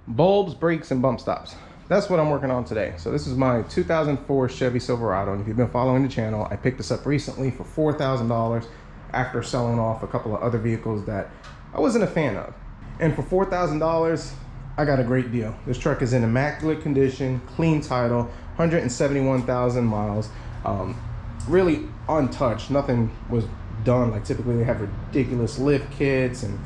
bulbs, brakes, and bump stops. That's what I'm working on today. So this is my 2004 Chevy Silverado, and if you've been following the channel, I picked this up recently for $4,000 after selling off a couple of other vehicles that I wasn't a fan of. And for $4,000, I got a great deal. This truck is in immaculate condition, clean title, 171,000 miles, really untouched. Nothing was done. Like typically they have ridiculous lift kits and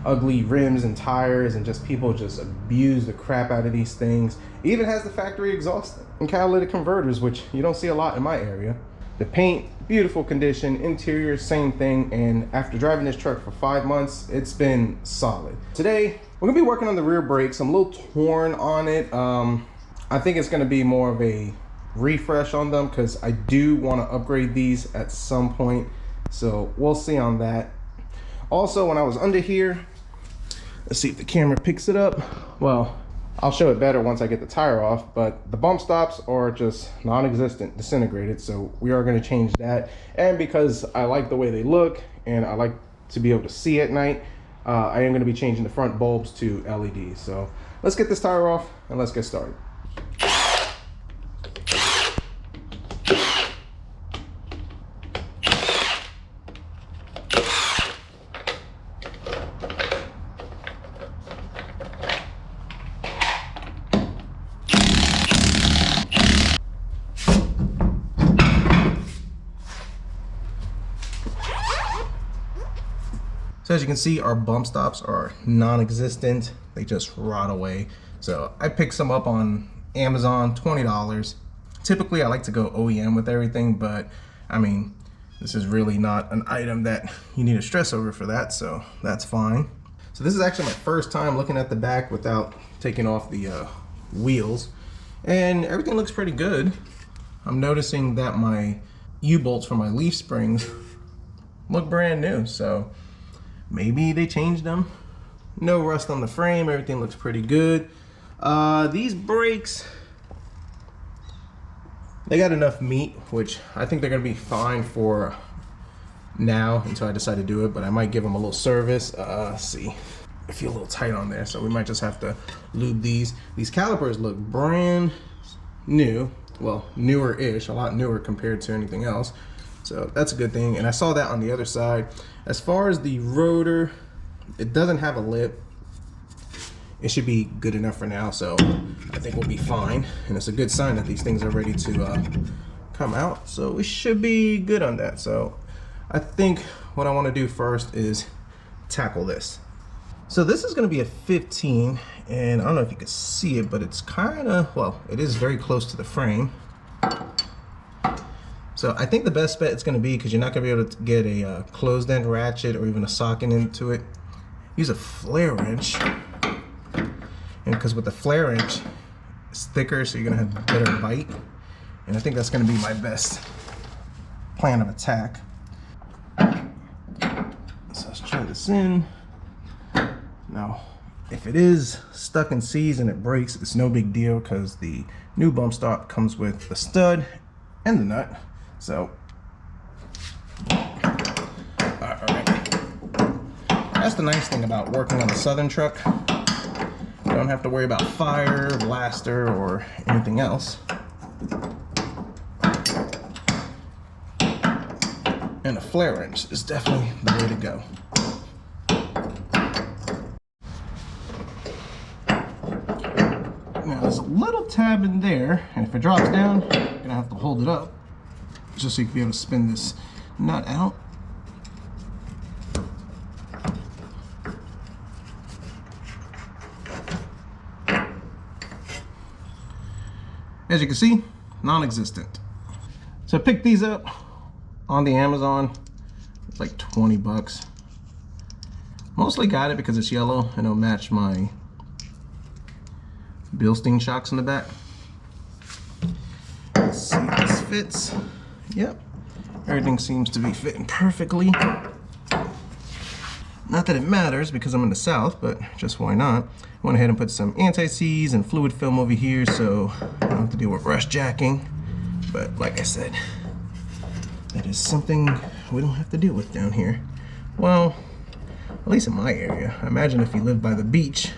ugly rims and tires, and just people just abuse the crap out of these things. It even has the factory exhaust and catalytic converters, which you don't see a lot in my area. The paint, beautiful condition. Interior, same thing. And after driving this truck for 5 months, it's been solid. Today we're gonna be working on the rear brakes. I'm a little torn on it. I think it's gonna be more of a refresh on them because I do want to upgrade these at some point, so we'll see on that. Also, when I was under here, let's see if the camera picks it up. Well, I'll show it better once I get the tire off, but the bump stops are just non-existent, disintegrated, so we are going to change that. And because I like the way they look and I like to be able to see at night, I am going to be changing the front bulbs to LEDs. So let's get this tire off and let's get started. So as you can see, our bump stops are non-existent. They just rot away. So I picked some up on Amazon, $20. Typically I like to go OEM with everything, but I mean, this is really not an item that you need to stress over for that, so that's fine. So this is actually my first time looking at the back without taking off the wheels, and everything looks pretty good. I'm noticing that my U-bolts for my leaf springs look brand new, so maybe they changed them. No rust on the frame, everything looks pretty good. These brakes, they got enough meat, which I think they're gonna be fine for now until I decide to do it, but I might give them a little service. Let's see, I feel a little tight on there, so we might just have to lube these. These calipers look brand new, well, newer-ish, a lot newer compared to anything else. So that's a good thing, and I saw that on the other side. As far as the rotor, it doesn't have a lip. It should be good enough for now, so I think we'll be fine. And it's a good sign that these things are ready to come out, so we should be good on that. So I think what I want to do first is tackle this. So this is going to be a 15, and I don't know if you can see it, but it's kind of, well, it is very close to the frame. So I think the best bet it's going to be, because you're not going to be able to get a closed end ratchet or even a socket into it, use a flare wrench. And because with the flare wrench, it's thicker, so you're going to have better bite. And I think that's going to be my best plan of attack. So let's try this in. Now, if it is stuck in C's and it breaks, it's no big deal, because the new bump stop comes with the stud and the nut. So, all right. That's the nice thing about working on a Southern truck. You don't have to worry about fire, blaster, or anything else. And a flare wrench is definitely the way to go. Now there's a little tab in there, and if it drops down, you're gonna have to hold it up, just so you can be able to spin this nut out. As you can see, non-existent. So I picked these up on the Amazon. It's like 20 bucks. Mostly got it because it's yellow and it'll match my Bilstein shocks in the back. Let's see if this fits. Yep, everything seems to be fitting perfectly. Not that it matters because I'm in the South, but just why not? I went ahead and put some anti-seize and fluid film over here so I don't have to deal with rust jacking. But like I said, that is something we don't have to deal with down here. Well, at least in my area. I imagine if you live by the beach,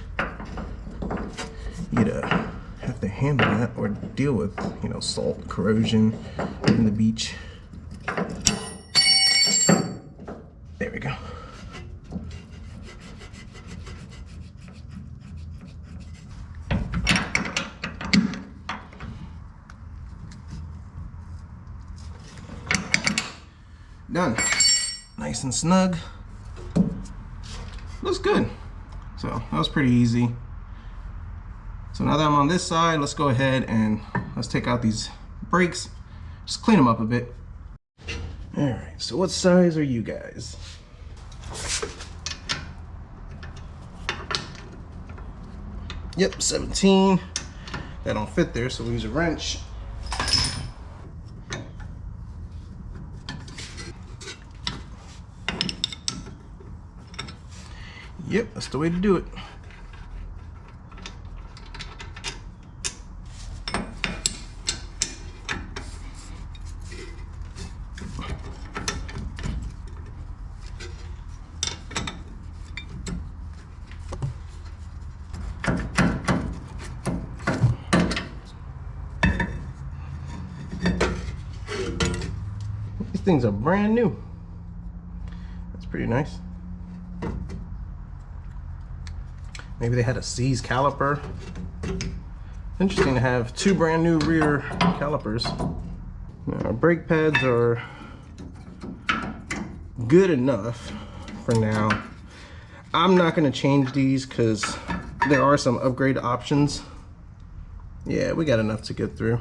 you to have to handle that or deal with, you know, salt, corrosion in the beach. There we go. Done. Nice and snug. Looks good. So that was pretty easy. So now that I'm on this side, let's go ahead and let's take out these brakes. Just clean them up a bit. All right, so what size are you guys? Yep, 17. That don't fit there, so we use a wrench. Yep, that's the way to do it. These things are brand new. That's pretty nice. Maybe they had a C's caliper. Interesting to have two brand new rear calipers. Now, our brake pads are good enough for now. I'm not going to change these because there are some upgrade options. Yeah, we got enough to get through,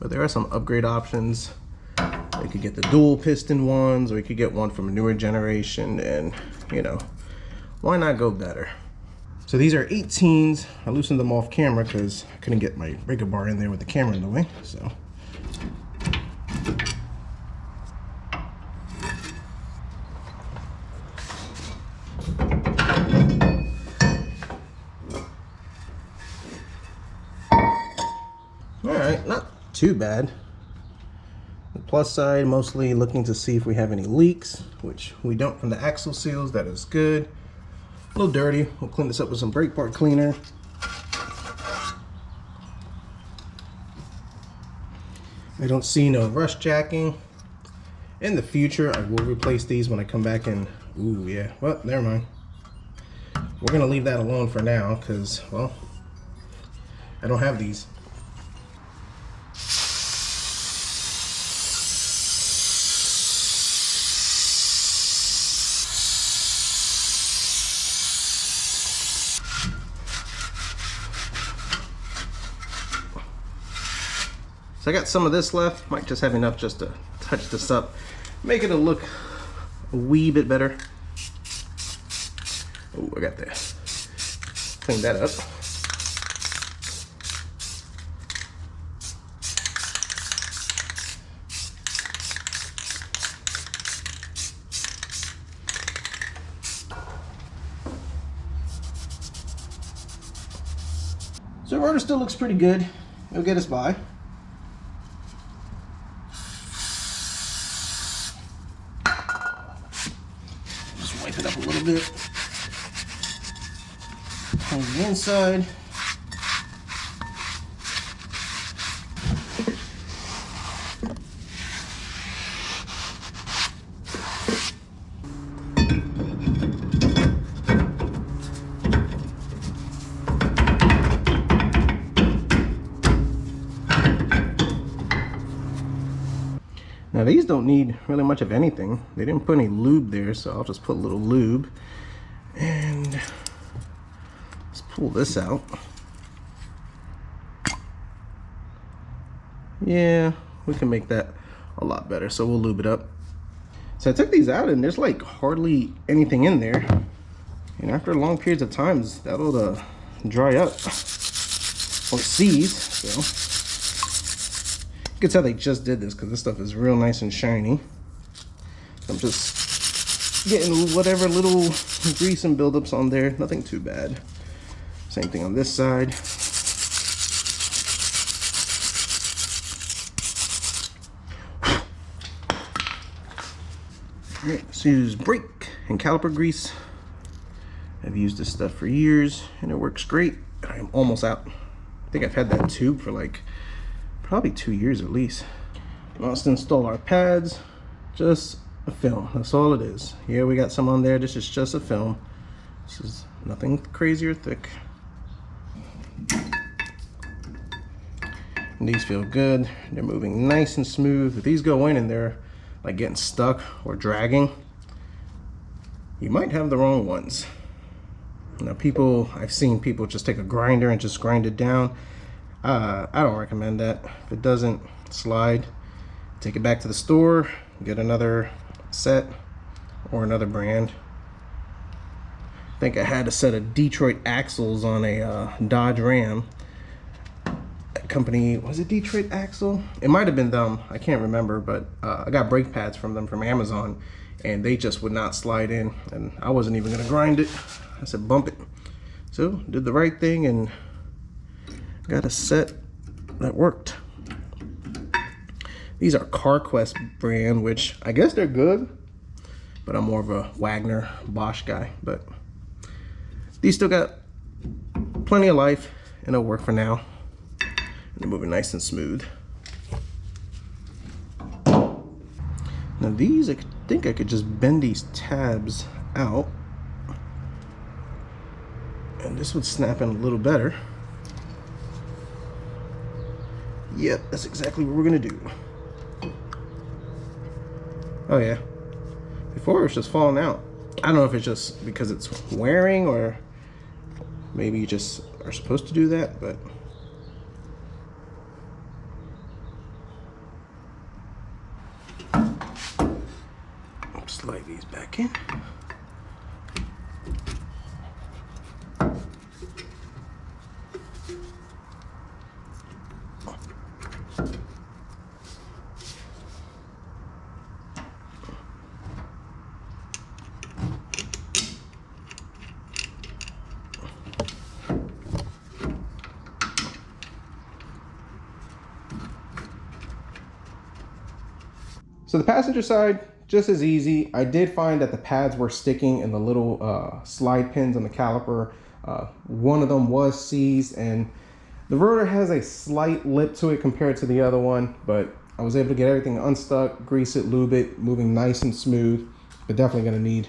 but there are some upgrade options. We could get the dual piston ones, or we could get one from a newer generation, and you know, why not go better? So these are 18s. I loosened them off camera because I couldn't get my breaker bar in there with the camera in the way. So all right, not too bad. The plus side, mostly looking to see if we have any leaks, which we don't from the axle seals. That is good. A little dirty. We'll clean this up with some brake part cleaner. I don't see no rust jacking. In the future, I will replace these when I come back and, ooh, yeah, well, never mind. We're gonna leave that alone for now because, well, I don't have these. So I got some of this left. Might just have enough just to touch this up, make it look a wee bit better. Oh, I got that. Clean that up. So rotor still looks pretty good. It'll get us by. Wipe it up a little bit on the inside. Now these don't need really much of anything. They didn't put any lube there, so I'll just put a little lube. And let's pull this out. Yeah, we can make that a lot better, so we'll lube it up. So I took these out and there's like hardly anything in there. And after long periods of times, that'll dry up or seize, so. You can tell they just did this because this stuff is real nice and shiny. I'm just getting whatever little grease and buildups on there. Nothing too bad. Same thing on this side. All right, let's use brake and caliper grease. I've used this stuff for years and it works great. I am almost out. I think I've had that tube for like probably 2 years at least. Let's install our pads. Just a film, that's all it is. Here we got some on there. This is just a film. This is nothing crazy or thick. And these feel good. They're moving nice and smooth. If these go in and they're like getting stuck or dragging, you might have the wrong ones. Now I've seen people just take a grinder and just grind it down. I don't recommend that. If it doesn't slide, take it back to the store, get another set or another brand. I think I had a set of Detroit axles on a Dodge Ram. That company, was it Detroit Axle? It might have been them, I can't remember, but I got brake pads from them from Amazon, and they just would not slide in, and I wasn't even gonna grind it. I said bump it. So did the right thing and got a set that worked. These are CarQuest brand, which I guess they're good, but I'm more of a Wagner Bosch guy. But these still got plenty of life and it'll work for now. And they're moving nice and smooth. Now these, I think I could just bend these tabs out and this would snap in a little better. Yep, that's exactly what we're gonna do. Oh yeah, before it was just falling out. I don't know if it's just because it's wearing or maybe you just are supposed to do that, but slide these back in. So the passenger side, just as easy. I did find that the pads were sticking in the little slide pins on the caliper. One of them was seized, and the rotor has a slight lip to it compared to the other one, but I was able to get everything unstuck, grease it, lube it, moving nice and smooth. But definitely gonna need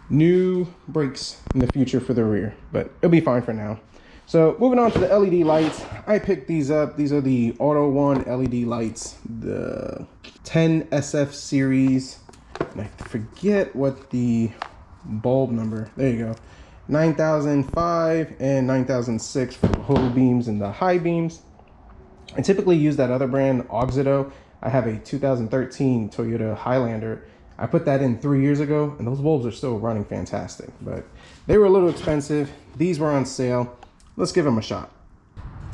new brakes in the future for the rear, but it'll be fine for now. So moving on to the LED lights, I picked these up. These are the Auto One LED lights, the 10 SF series. And I forget what the bulb number, there you go. 9005 and 9006 for the low beams and the high beams. I typically use that other brand, Oxido. I have a 2013 Toyota Highlander. I put that in 3 years ago and those bulbs are still running fantastic, but they were a little expensive. These were on sale. Let's give them a shot.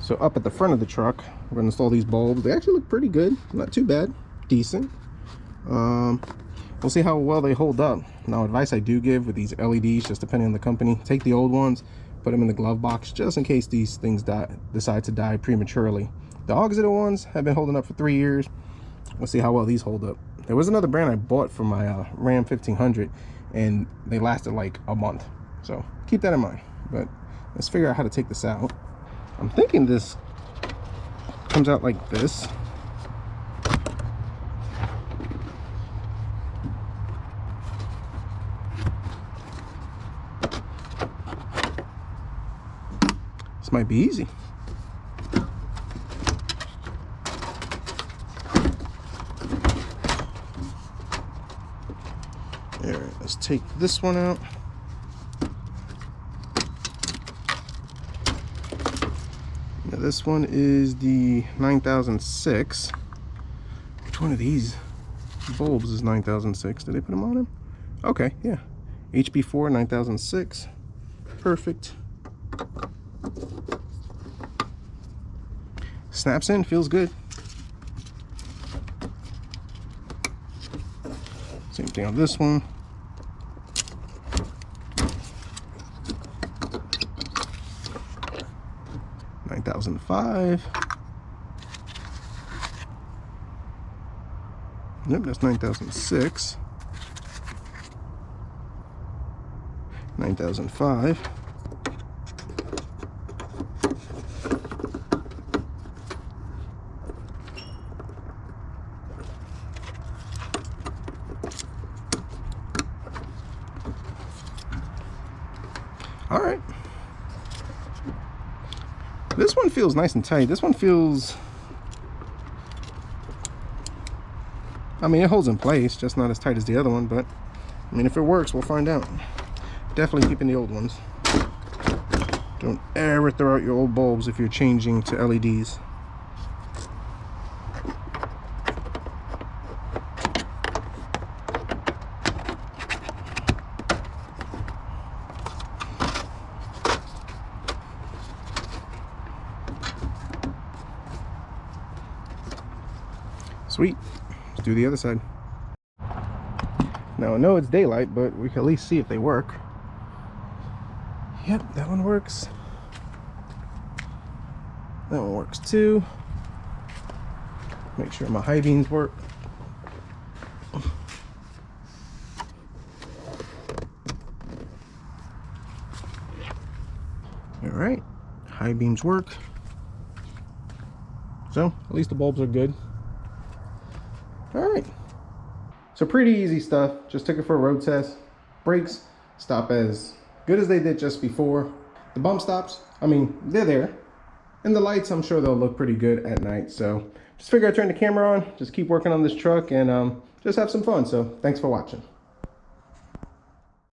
So up at the front of the truck, we're gonna install these bulbs. They actually look pretty good, not too bad, decent. We'll see how well they hold up. Now, advice I do give with these LEDs, just depending on the company, take the old ones, put them in the glove box, just in case these things decide to die prematurely. The Oxido ones have been holding up for 3 years. Let's see how well these hold up. There was another brand I bought for my Ram 1500, and they lasted like a month. So keep that in mind. But let's figure out how to take this out. I'm thinking this comes out like this. This might be easy. All right, let's take this one out. Now this one is the 9006. Which one of these bulbs is 9006? Did they put them on him? Okay, yeah. HB4 9006. Perfect. Snaps in, feels good. Same thing on this one. $9,005. Yep, that's 9006. 9005. This one feels nice and tight. This one feels, I mean, it holds in place, just not as tight as the other one, but I mean, if it works, we'll find out. Definitely keeping the old ones. Don't ever throw out your old bulbs if you're changing to LEDs. Sweet. Let's do the other side. Now I know it's daylight, but we can at least see if they work. Yep, that one works. That one works too. Make sure my high beams work. All right, high beams work. So at least the bulbs are good. All right, so pretty easy stuff. Just took it for a road test. Brakes stop as good as they did just before. The bump stops, I mean, they're there. And the lights, I'm sure they'll look pretty good at night. So just figure I turn the camera on, just keep working on this truck and just have some fun. So thanks for watching.